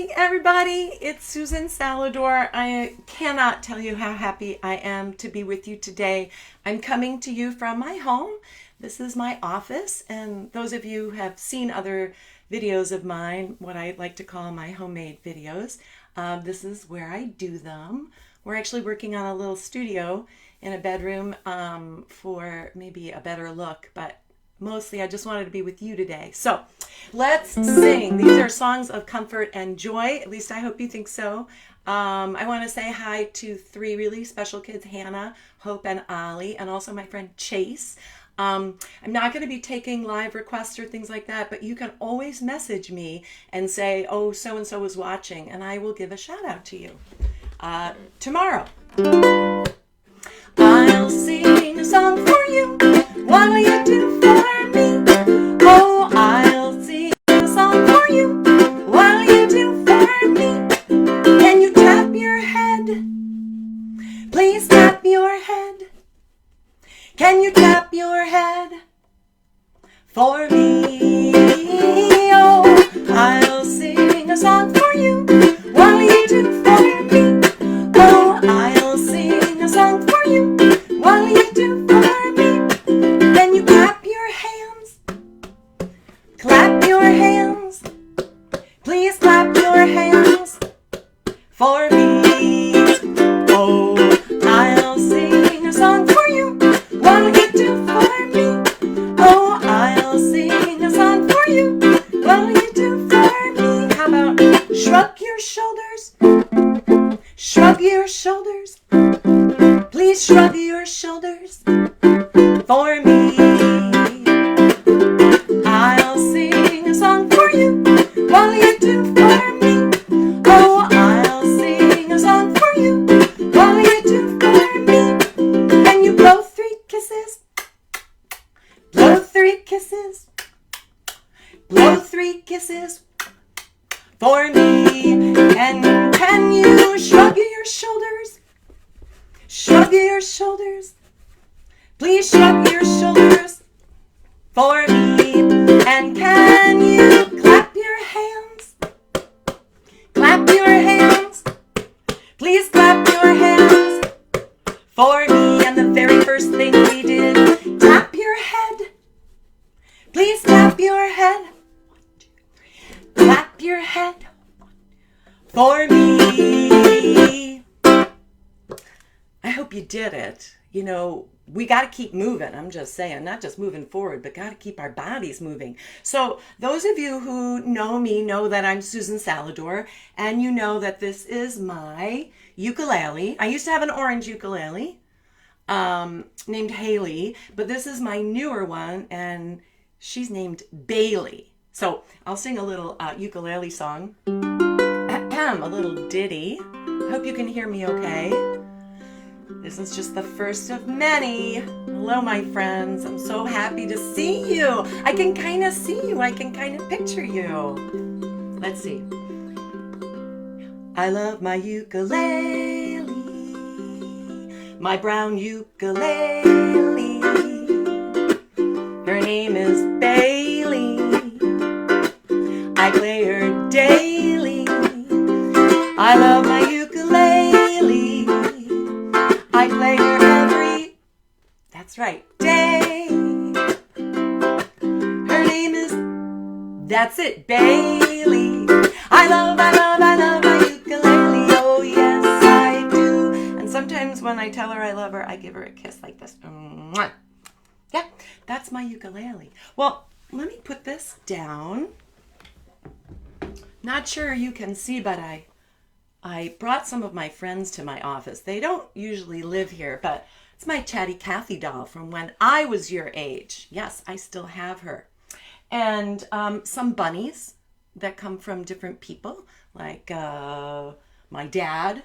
Hey everybody, it's Susan Salidor. I cannot tell you how happy I am to be with you today. I'm coming to you from my home. This is my office, and those of you who have seen other videos of mine, what I like to call my homemade videos, this is where I do them. We're actually working on a little studio in a bedroom for maybe a better look, but mostly I just wanted to be with you today. So let's sing. These are songs of comfort and joy. At least I hope you think so. I want to say hi to three really special kids, Hannah, Hope, and Ollie, and also my friend Chase. I'm not going to be taking live requests or things like that, but you can always message me and say, oh, so-and-so is watching, and I will give a shout out to you tomorrow. I'll sing a song for you. What will you do for me? Oh, I'll sing a song for you. What will you do for me? Can you tap your head? Please tap your head. Can you tap your head for me? Oh, I'll sing a song for you. What will you do for me? Oh, I'll sing a song for you. What will you do for me? Can you clap your hands? Clap your hands. Please clap your hands for me. Oh, I'll sing a song for you. What will you do for me? Oh, I'll sing a song for you. What will you do for me? How about shrug your shoulders? Shrug your shoulders. Please shrug your shoulders for me. I'll sing a song for you. What will you do for me? Oh, I'll sing a song for you. What will you do for me? Can you blow 3 kisses? Blow 3 kisses. Blow 3 kisses for me. And can you shrug your shoulders? Shrug your shoulders. Please shrug your shoulders for me. And can you clap your hands? Clap your hands. Please clap your hands for me. And the very first thing we did, tap your head. Please tap your head. Clap your head for me. I hope you did it. You know, we got to keep moving. I'm just saying, not just moving forward, but got to keep our bodies moving. So those of you who know me know that I'm Susan Salidor, and you know that this is my ukulele. I used to have an orange ukulele named Haley, but this is my newer one, and she's named Bailey. So I'll sing a little ukulele song, a little ditty. Hope you can hear me okay. This is just the first of many. Hello, my friends. I'm so happy to see you. I can kind of see you. I can kind of picture you. Let's see. I love my ukulele, my brown ukulele. Her name is Bailey. I play her daily. I love my ukulele. I play her that's right, day. Her name is, that's it, Bailey. I love my ukulele. Oh, yes, I do. And sometimes when I tell her I love her, I give her a kiss like this. Mwah. Yeah, that's my ukulele. Well, let me put this down. Not sure you can see, but I brought some of my friends to my office. They don't usually live here, but it's my Chatty Cathy doll from when I was your age. Yes, I still have her. And some bunnies that come from different people, like my dad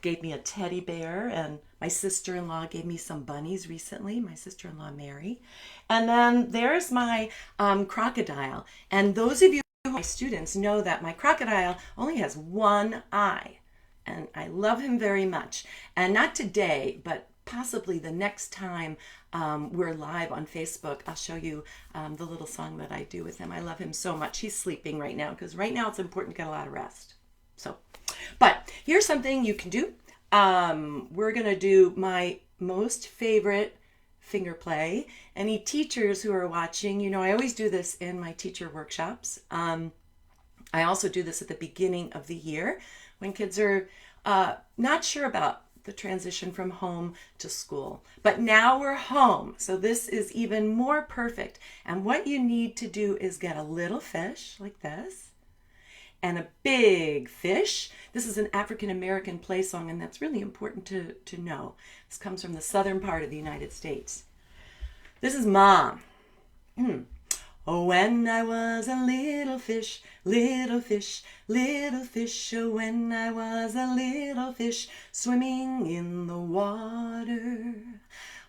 gave me a teddy bear, and my sister-in-law gave me some bunnies recently, my sister-in-law Mary. And then there's my crocodile. And those of you my students know that my crocodile only has one eye, and I love him very much. And not today, but possibly the next time we're live on Facebook, I'll show you the little song that I do with him. I love him so much. He's sleeping right now because right now it's important to get a lot of rest. So, but here's something you can do. We're going to do my most favorite finger play. Any teachers who are watching, you know, I always do this in my teacher workshops. I also do this at the beginning of the year when kids are not sure about the transition from home to school. But now we're home, so this is even more perfect. And what you need to do is get a little fish like this and a big fish. This is an African American play song, and that's really important to know. This comes from the southern part of the United States. This is Mom. Oh, when I was a little fish, little fish, little fish. Oh, when I was a little fish, swimming in the water.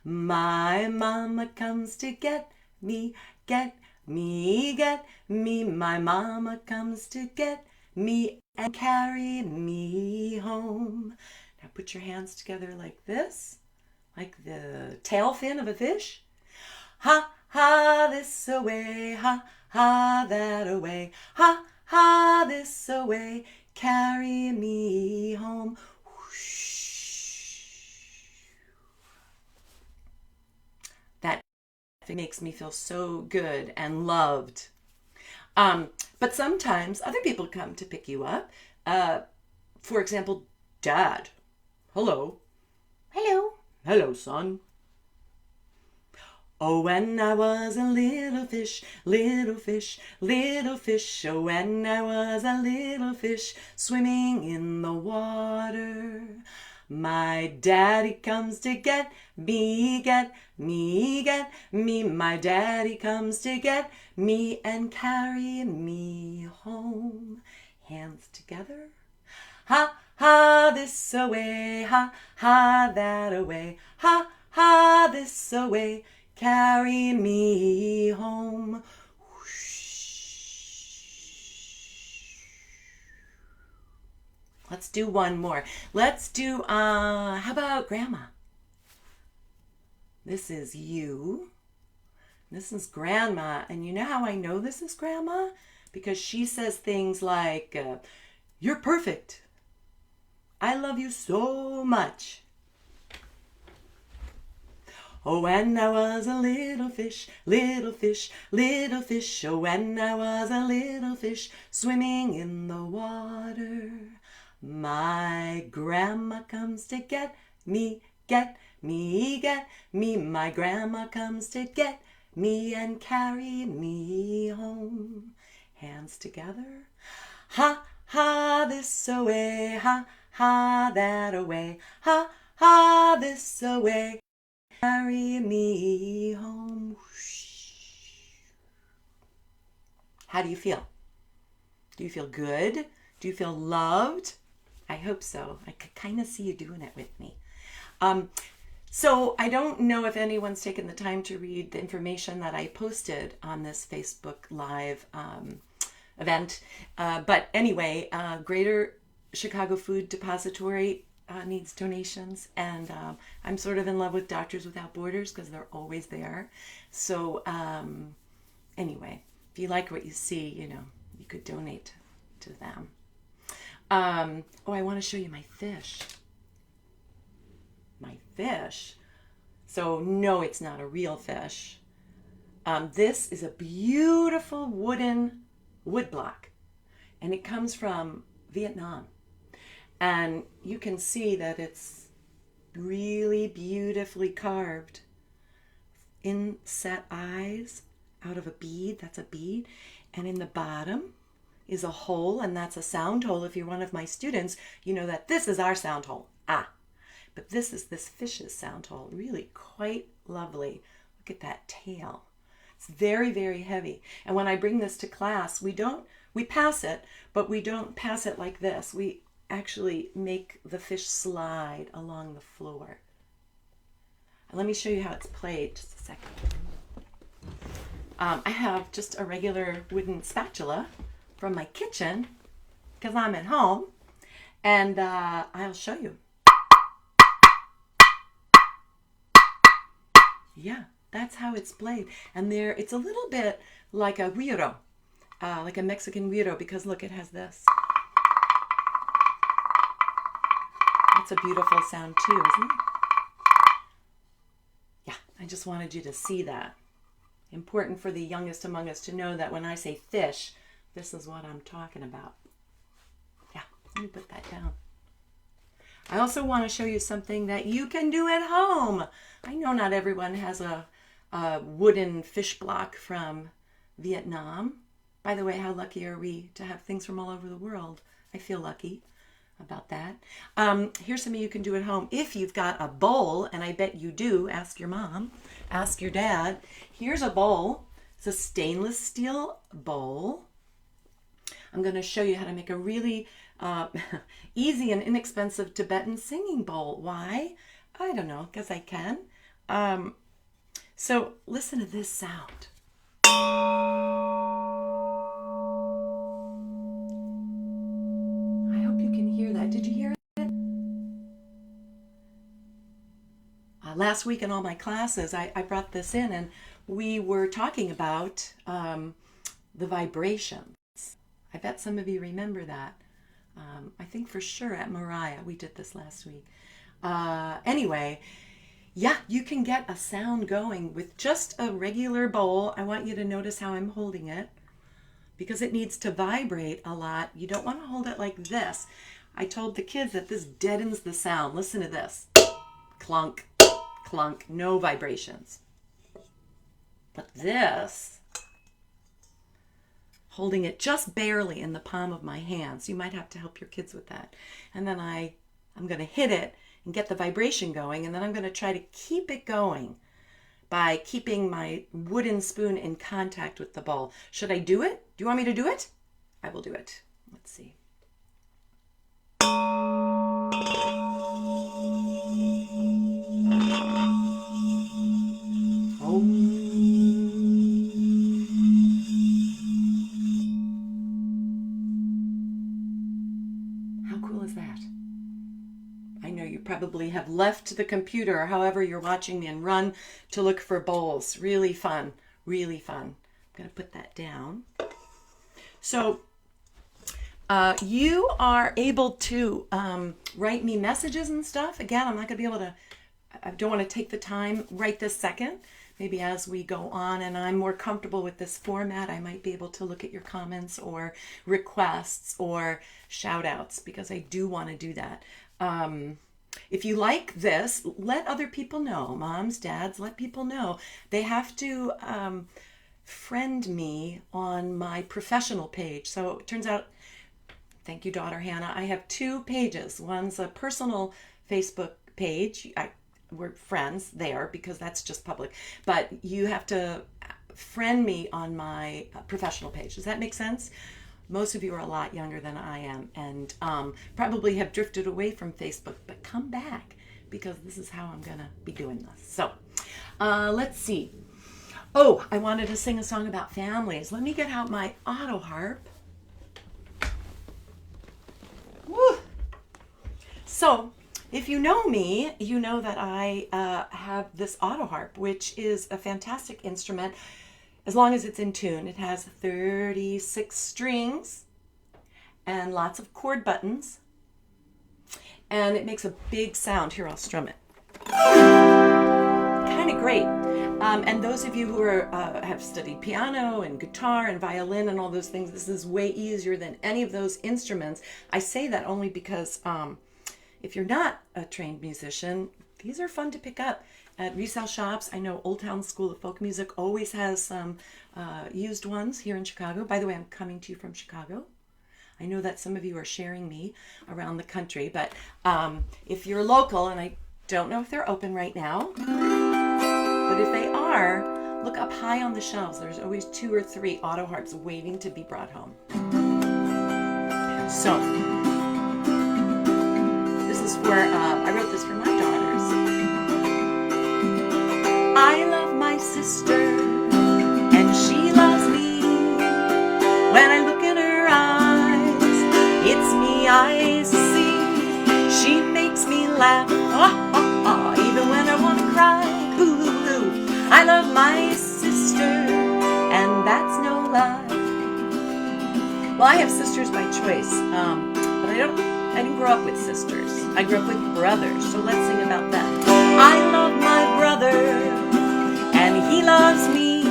My mama comes to get me, get me, get me. My mama comes to get me and carry me home. Now put your hands together like this, like the tail fin of a fish. Ha, ha, this away, ha, ha, that away, ha, ha, this away, carry me home. That makes me feel so good and loved. But sometimes other people come to pick you up. For example, Dad. Hello. Hello. Hello, son. Oh, when I was a little fish, little fish, little fish. Oh, when I was a little fish, swimming in the water. My daddy comes to get me, get me, get me. My daddy comes to get me and carry me home. Hands together. Ha, ha, this away, ha, ha, that away, ha, ha, this away, carry me home. Let's do one more. Let's do, how about Grandma? This is you. This is Grandma. And you know how I know this is Grandma? Because she says things like, you're perfect. I love you so much. Oh, when I was a little fish, little fish, little fish. Oh, when I was a little fish, swimming in the water. My grandma comes to get me, get me, get me. My grandma comes to get me and carry me home. Hands together. Ha, ha, this away, ha, ha, that away, ha, ha, this away, carry me home. How do you feel? Do you feel good? Do you feel loved? I hope so. I could kind of see you doing it with me. So I don't know if anyone's taken the time to read the information that I posted on this Facebook Live event. But anyway, Greater Chicago Food Depository needs donations. And I'm sort of in love with Doctors Without Borders because they're always there. So anyway, if you like what you see, you know, you could donate to them. Oh, I want to show you my fish. My fish. So no, it's not a real fish. This is a beautiful wooden wood block, and it comes from Vietnam. And you can see that it's really beautifully carved. Inset eyes out of a bead. That's a bead. And in the bottom is a hole, and that's a sound hole. If you're one of my students, you know that this is our sound hole. But this is this fish's sound hole. Really quite lovely. Look at that tail. It's very, very heavy. And when I bring this to class, we pass it, but we don't pass it like this. We actually make the fish slide along the floor. And let me show you how it's played. Just a second. I have just a regular wooden spatula from my kitchen because I'm at home, and I'll show you. Yeah, that's how it's played. And there, it's a little bit like a güiro, like a Mexican güiro, because look, it has this. That's a beautiful sound too, isn't it? Yeah, I just wanted you to see that. Important for the youngest among us to know that when I say fish, this is what I'm talking about. Yeah, let me put that down. I also want to show you something that you can do at home. I know not everyone has a wooden fish block from Vietnam. By the way, how lucky are we to have things from all over the world? I feel lucky about that. Here's something you can do at home. If you've got a bowl, and I bet you do, ask your mom, ask your dad. Here's a bowl. It's a stainless steel bowl. I'm going to show you how to make a really easy and inexpensive Tibetan singing bowl. Why? I don't know, because I can. So listen to this sound. I hope you can hear that. Did you hear it? Last week in all my classes, I brought this in, and we were talking about the vibrations. I bet some of you remember that. I think for sure at Mariah, we did this last week. Anyway, yeah, you can get a sound going with just a regular bowl. I want you to notice how I'm holding it because it needs to vibrate a lot. You don't want to hold it like this. I told the kids that this deadens the sound. Listen to this. Clunk, clunk, no vibrations. But this, holding it just barely in the palm of my hands. You might have to help your kids with that. And then I'm going to hit it and get the vibration going. And then I'm going to try to keep it going by keeping my wooden spoon in contact with the bowl. Should I do it? Do you want me to do it? I will do it. Let's see. Probably have left the computer or however you're watching me and run to look for bowls. Really fun, really fun. I'm going to put that down. So you are able to write me messages and stuff. Again, I'm not going to be able to, I don't want to take the time right this second. Maybe as we go on and I'm more comfortable with this format, I might be able to look at your comments or requests or shout outs because I do want to do that. If you like this, let other people know. Moms, dads, let people know. They have to friend me on my professional page. So it turns out, thank you, daughter Hannah, I have two pages. One's a personal Facebook page. We're friends there because that's just public. But you have to friend me on my professional page. Does that make sense? Most of you are a lot younger than I am and probably have drifted away from Facebook, but come back because this is how I'm going to be doing this. So let's see. Oh, I wanted to sing a song about families. Let me get out my auto harp. Woo! So if you know me, you know that I have this auto harp, which is a fantastic instrument. As long as it's in tune. It has 36 strings and lots of chord buttons. And it makes a big sound. Here, I'll strum it. Kind of great. And those of you who have studied piano and guitar and violin and all those things, this is way easier than any of those instruments. I say that only because if you're not a trained musician, these are fun to pick up. At resale shops, I know Old Town School of Folk Music always has some used ones here in Chicago. By the way, I'm coming to you from Chicago. I know that some of you are sharing me around the country, but if you're local, and I don't know if they're open right now, but if they are, look up high on the shelves. There's always 2 or 3 auto harps waiting to be brought home. So, this is where I wrote this for my daughters. I love my sister, and she loves me. When I look in her eyes, it's me I see. She makes me laugh, even when I want to cry. Boo, boo, boo. I love my sister, and that's no lie. Well, I have sisters by choice, but I didn't grow up with sisters. I grew up with brothers, so let's sing about that. I love my brother, and he loves me.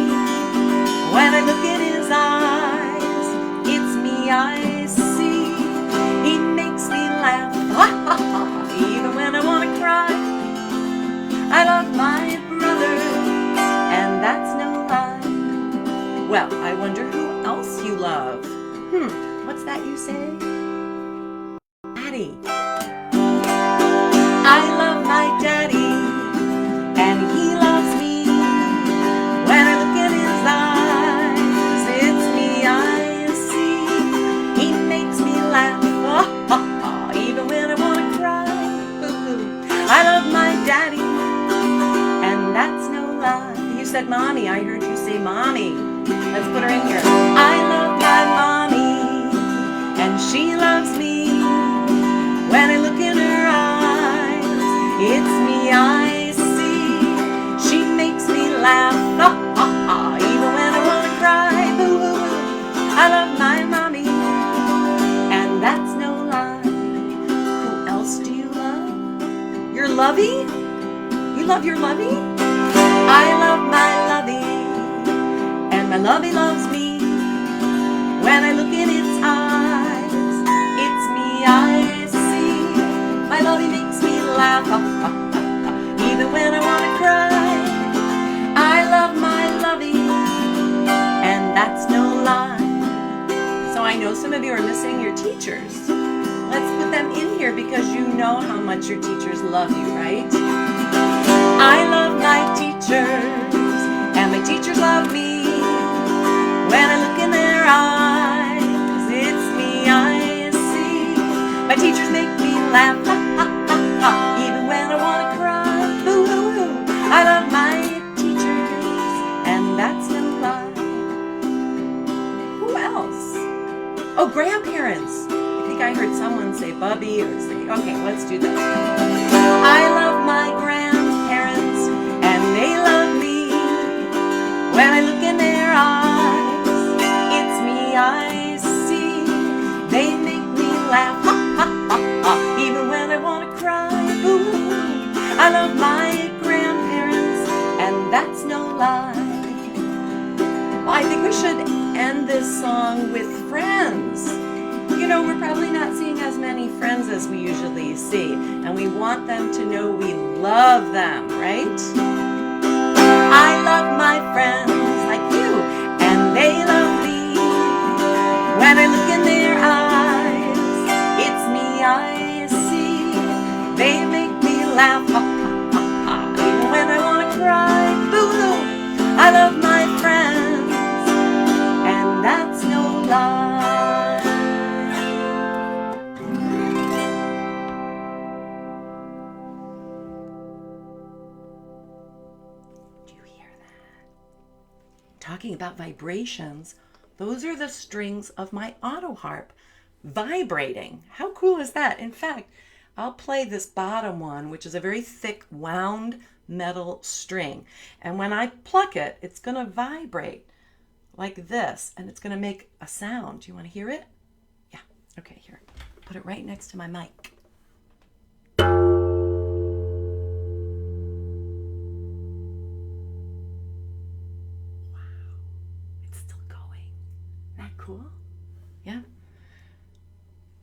When I look in his eyes, it's me I see. He makes me laugh, ha ha ha, even when I want to cry. I love my brother, and that's no lie. Well, I wonder who else you love. What's that you say? Daddy. I love my daddy, and he loves me. When I look in his eyes, it's me I see. He makes me laugh, even when I want to cry. I love my daddy, and that's no lie. You said mommy. I heard you say mommy. Let's put her in here. I love my mommy, and she loves me. When I look in her eyes, it's me I see. She makes me laugh, even when I want to cry. Boo-hoo-hoo. I love my mommy, and that's no lie. Who else do you love? Your lovey? You love your lovey? I love my lovey, and my lovey loves me. When I look in its eyes, it's me I see. My lovey makes me laugh, even when I want to cry. I love my lovey, and that's no lie. So I know some of you are missing your teachers. Let's put them in here because you know how much your teachers love you, right? I love my teachers, and my teachers love me. When I look in their eyes, it's me I see. My teachers make me laugh, even when I want to cry. Boo-hoo-hoo. I love my teachers, and that's no lie. Who else? Oh, grandparents. I think I heard someone say Bubby or say, okay, let's do this. I love my grandparents, and they love me. When I look in their eyes, it's me I see. They make me laugh, even when I want to cry. Ooh, I love my grandparents, and that's no lie. Well, I think we should end this song with friends. You know, we're probably not seeing as many friends as we usually see, and we want them to know we love them, right? I love my friends like you, and they love me. When I look in their eyes, it's me I see. They make me laugh, even when I want to cry. Boo-hoo. I love my friends, and that's no lie. Talking about vibrations, those are the strings of my auto harp vibrating. How cool is that? In fact, I'll play this bottom one, which is a very thick wound metal string. And when I pluck it, it's going to vibrate like this, and it's going to make a sound. Do you want to hear it? Yeah. Okay, here. Put it right next to my mic. Cool. Yeah.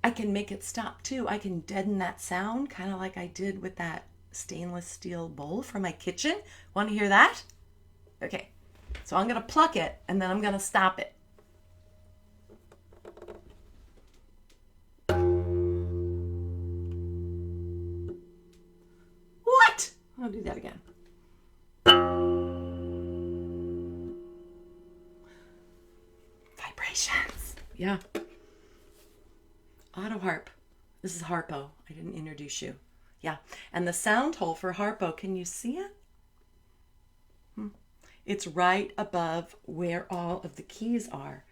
I can make it stop too. I can deaden that sound, kind of like I did with that stainless steel bowl from my kitchen. Want to hear that? Okay. So I'm going to pluck it, and then I'm going to stop it. What? I'll do that again. Vibrations. Yeah. Auto harp. This is harpo. I didn't introduce you. Yeah. And the sound hole for harpo, can you see it? It's right above where all of the keys are.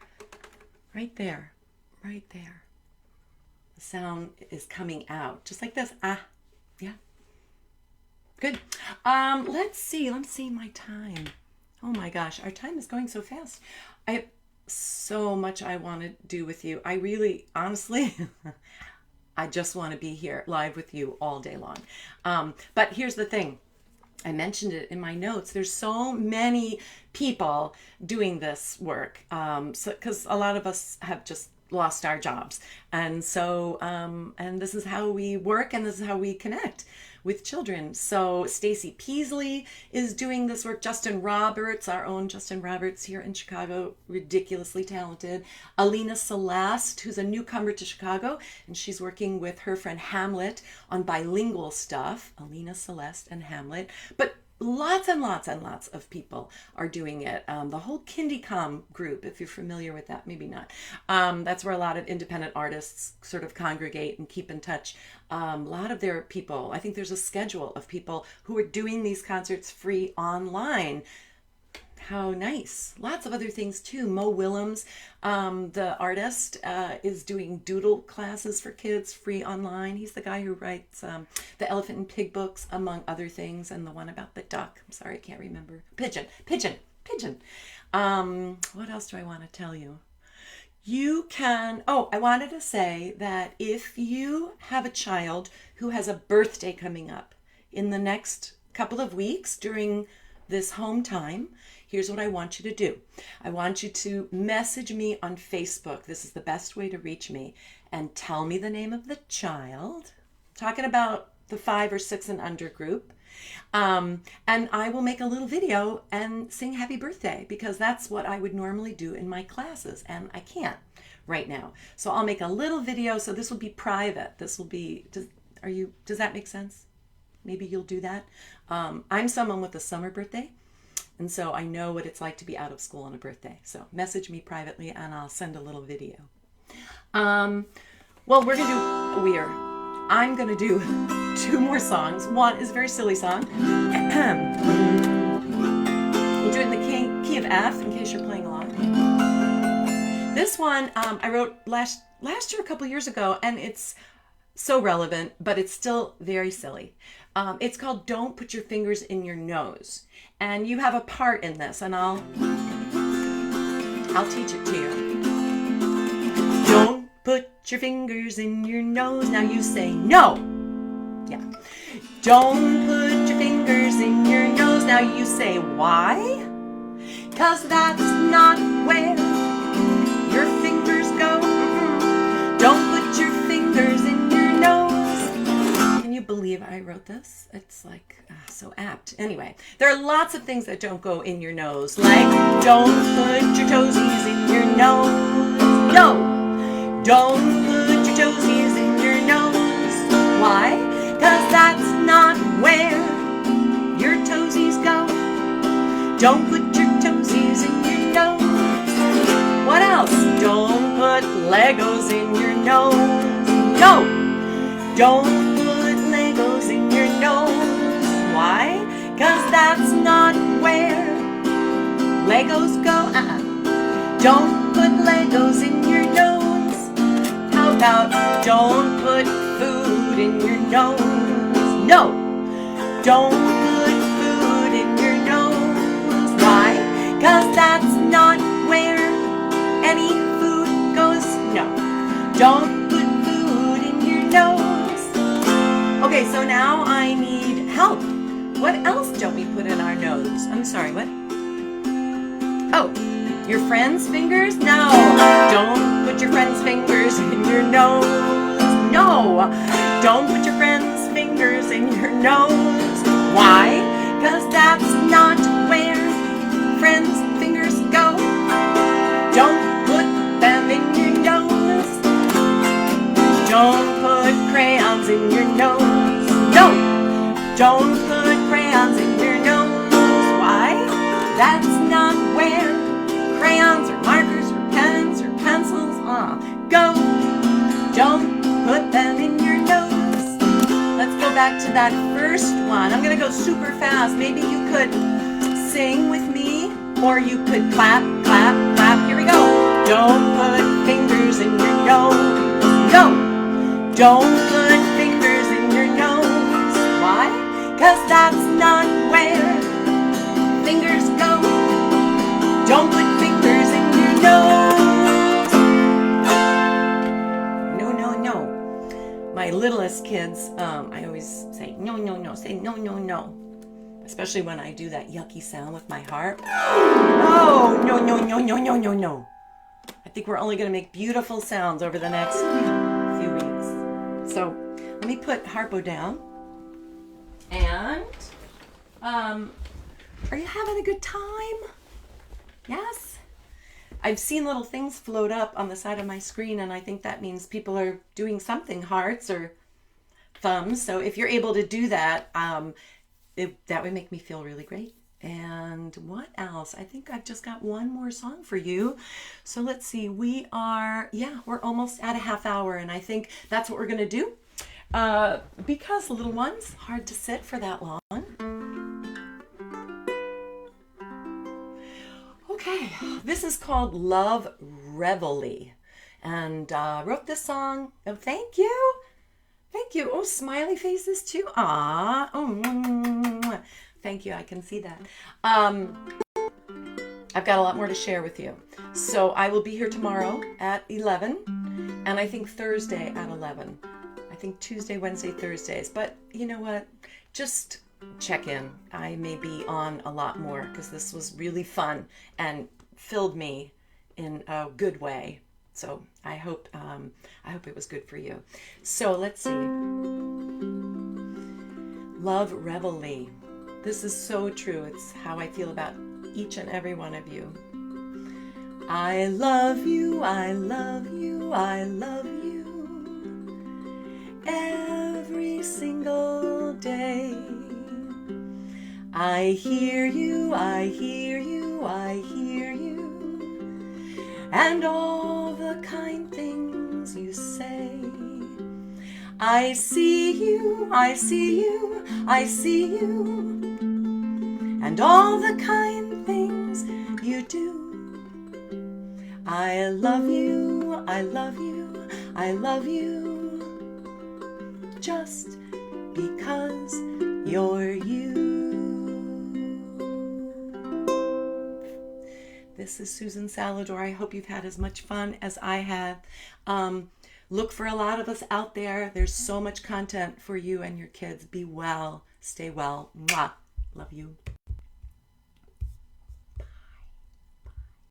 Right there. Right there. The sound is coming out. Just like this. Ah. Yeah. Good. Let's see my time. Oh my gosh, our time is going so fast. I have so much I want to do with you. I really, honestly, I just want to be here live with you all day long. But here's the thing. I mentioned it in my notes. There's so many people doing this work. Because a lot of us have just lost our jobs. And so, and this is how we work and this is how we connect with children. So Stacy Peasley is doing this work. Justin Roberts, our own Justin Roberts here in Chicago, ridiculously talented. Alina Celeste, who's a newcomer to Chicago, and she's working with her friend Hamlet on bilingual stuff. Alina Celeste and Hamlet. But lots and lots and lots of people are doing it. The whole KindyCom group, if you're familiar with that, maybe not. That's where a lot of independent artists sort of congregate and keep in touch. A lot of their people, I think there's a schedule of people who are doing these concerts free online. How nice. Lots of other things too. Mo Willems, the artist, is doing doodle classes for kids free online. He's the guy who writes the Elephant and Pig books, among other things, and the one about the duck. I'm sorry, I can't remember. Pigeon. What else do I want to tell you? You can, I wanted to say that if you have a child who has a birthday coming up in the next couple of weeks during this home time, here's what I want you to do. I want you to message me on Facebook. This is the best way to reach me. And tell me the name of the child. I'm talking about the 5 or 6 and under group. And I will make a little video and sing happy birthday, because that's what I would normally do in my classes, and I can't right now. So I'll make a little video. So this will be private. This will be, does that make sense? Maybe you'll do that. I'm someone with a summer birthday, and so I know what it's like to be out of school on a birthday. So message me privately and I'll send a little video. I'm going to do 2 more songs. One is a very silly song. We'll do it in the key of F in case you're playing along. This one I wrote last year, a couple years ago, and it's so relevant, but it's still very silly. It's called Don't Put Your Fingers in Your Nose. And you have a part in this, and I'll teach it to you. Don't put your fingers in your nose. Now you say no. Yeah. Don't put your fingers in your nose. Now you say why? 'Cause that's not where your fingers go. Don't put your fingers in your nose. Can you believe I wrote this? It's like so apt. Anyway, there are lots of things that don't go in your nose, like don't put your toesies in your nose. No. Don't put your toesies in your nose. Why? 'Cause that's not where your toesies go. Don't put your toesies in your nose. What else? Don't put Legos in your nose. No! Don't put Legos in your nose. Why? 'Cause that's not where Legos go. Don't put Legos in your nose. How about don't put food in your nose? No! Don't put food in your nose. Why? 'Cause that's not where any food goes. No. Don't put food in your nose. Okay, so now I need help. What else don't we put in our nose? I'm sorry, what? Oh, your friend's fingers? No. Don't put your friend's fingers in your nose. No. Don't put your friend's fingers in your nose. Why? 'Cause that's not where friends' fingers go. Don't put them in your nose. Don't put crayons in your nose. No. Don't put crayons in your nose. Why? That's not where crayons or markers or pens or pencils go. Don't put them in your nose. Let's go back to that first one. I'm going to go super fast. Maybe you could sing with me, or you could clap, clap, clap. Here we go. Don't put fingers in your nose. No. Don't put fingers in your nose. Why? 'Cause that's not where fingers go. Don't put fingers in your nose. No, no, no. My littlest kids, I always say, no, no, no. Say no, no, no. Especially when I do that yucky sound with my heart. Oh, no, no, no, no, no, no, no. I think we're only going to make beautiful sounds over the next few weeks. So let me put Harpo down. And are you having a good time? Yes? I've seen little things float up on the side of my screen, and I think that means people are doing something, hearts or thumbs. So if you're able to do that, that would make me feel really great. And what else? I think I've just got one more song for you. So let's see. We're almost at a half hour, and I think that's what we're going to do. Because little ones, hard to sit for that long. Okay, this is called Love Reveille. And wrote this song. Oh, thank you. Thank you. Oh, smiley faces too. Ah. Oh, thank you. I can see that. I've got a lot more to share with you. So I will be here tomorrow at 11, and I think Thursday at 11. I think Tuesday, Wednesday, Thursdays. But you know what? Just check in. I may be on a lot more because this was really fun and filled me in a good way. So I hope it was good for you. So let's see. Love Reveille. This is so true. It's how I feel about each and every one of you. I love you, I love you, I love you. Every single day. I hear you, I hear you, I hear you. And all the kind things you say. I see you, I see you, I see you. And all the kind things you do. I love you, I love you, I love you. Just because you're you. This is Susan Salidor. I hope you've had as much fun as I have. Look for a lot of us out there. There's so much content for you and your kids. Be well. Stay well. Mwah. Love you.